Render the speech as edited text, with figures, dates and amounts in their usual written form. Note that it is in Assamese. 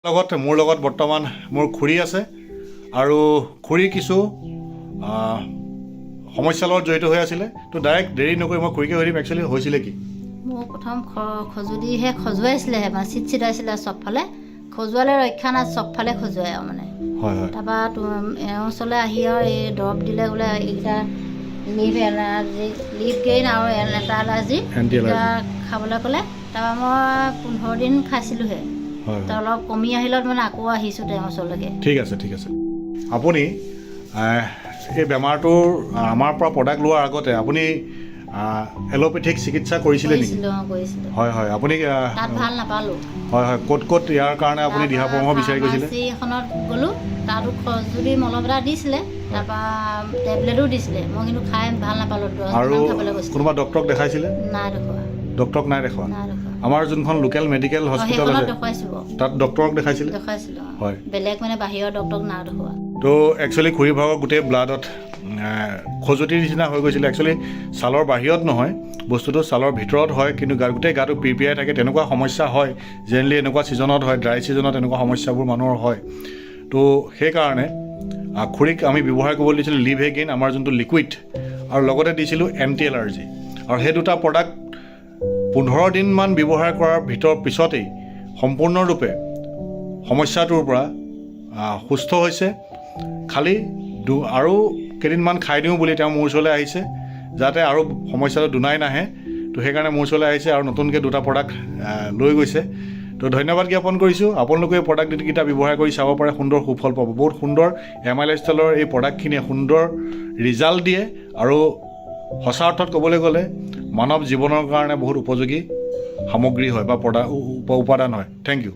মোৰ লগত বৰ্তমান মোৰ খুৰী আছে আৰু খুৰী কিছু সমস্যাৰ লগত জড়িত হৈ আছিলে তো ডাইৰেক্ট দেৰি নকৰি মই খুৰীকে সুধিম একচুৱেলি হৈছিলে কি মোৰ প্ৰথম খজুলিহে খজুৱাইছিলেহে মানে চিটচিটাইছিলে চবফালে খজুৱালে ৰক্ষা নাই চবফালে খজুৱাই আৰু মানে হয় হয় তাৰপৰা এওঁৰ ওচৰলৈ আহি আৰু এই দৰৱ দিলে বোলে এইকেইটা লিভ গেইন আৰু এটা এলাৰ্জি খাবলৈ ক'লে তাৰপৰা মই 15 দিন খাইছিলোঁহে তো অলপ কমি আহিলত মানে আকৌ আহিছোঁ তেওঁৰ ওচৰলৈকে ঠিক আছে আপুনি এই বেমাৰটোৰ আমাৰ পৰা প্ৰডাক্ট লোৱাৰ আগতে আপুনি এলোপেথিক চিকিৎসা কৰিছিলে নেকি কৰিছিলোঁ হয় হয় আপুনি তাত ভাল নাপালোঁ হয় হয় ক'ত ইয়াৰ কাৰণে আপুনি দিহা পৰামৰ্শ বিচাৰি গৈছিলে এখনত গ'লোঁ তাতো খজুলি মলম এটা দিছিলে তাৰপৰা টেবলেটো দিছিলে মই কিন্তু খাই ভাল নাপালোঁ আৰু কোনোবা ডক্টৰক দেখাইছিলে নাই দেখুওৱা ডক্টৰক নাই দেখুওৱা আমাৰ যোনখন লোকেল মেডিকেল হস্পিটেল আছে তাত ডক্টৰক দেখাইছিলোঁ হয় বেলেগ মানে বাহিৰৰ ডক্টৰক নাই দেখুওৱা তো একচুৱেলি খুৰী ভাগৰ গোটেই ব্লাডত খজুৱতিৰ নিচিনা হৈ গৈছিলে একচুৱেলি ছালৰ বাহিৰত নহয় বস্তুটো ছালৰ ভিতৰত হয় কিন্তু গোটেই গাটো পিৰপিৰাই থাকে তেনেকুৱা সমস্যা হয় জেনেৰেলি এনেকুৱা ছিজনত হয় ড্ৰাই ছিজনত এনেকুৱা সমস্যাবোৰ মানুহৰ হয় তো সেইকাৰণে খুৰীক আমি ব্যৱহাৰ কৰিবলৈ দিছিলোঁ লিভ গেইন আমাৰ যোনটো লিকুইড আৰু লগতে দিছিলোঁ এণ্টি এলাৰ্জি আৰু সেই দুটা প্ৰডাক্ট 15 দিনমান ব্যৱহাৰ কৰাৰ পিছতেই সম্পূৰ্ণৰূপে সমস্যাটোৰ পৰা সুস্থ হৈছে খালি আৰু কেইদিনমান খাই দিওঁ বুলি তেওঁ মোৰ ওচৰলৈ আহিছে যাতে আৰু সমস্যাটো দুনাই নাহে তো সেইকাৰণে মোৰ ওচৰলৈ আহিছে আৰু নতুনকৈ দুটা প্ৰডাক্ট লৈ গৈছে তো ধন্যবাদ জ্ঞাপন কৰিছোঁ আপোনালোকে এই প্ৰডাক্টকেইটা ব্যৱহাৰ কৰি চাব পাৰে সুন্দৰ সুফল পাব বহুত সুন্দৰ MI লাইফষ্টাইলৰ এই প্ৰডাক্টখিনিয়ে সুন্দৰ ৰিজাল্ট দিয়ে আৰু সঁচা অৰ্থত ক'বলৈ গ'লে মানৱ জীৱনৰ কাৰণে বহুত উপযোগী সামগ্ৰী হয় বা উপাদান হয় থেংক ইউ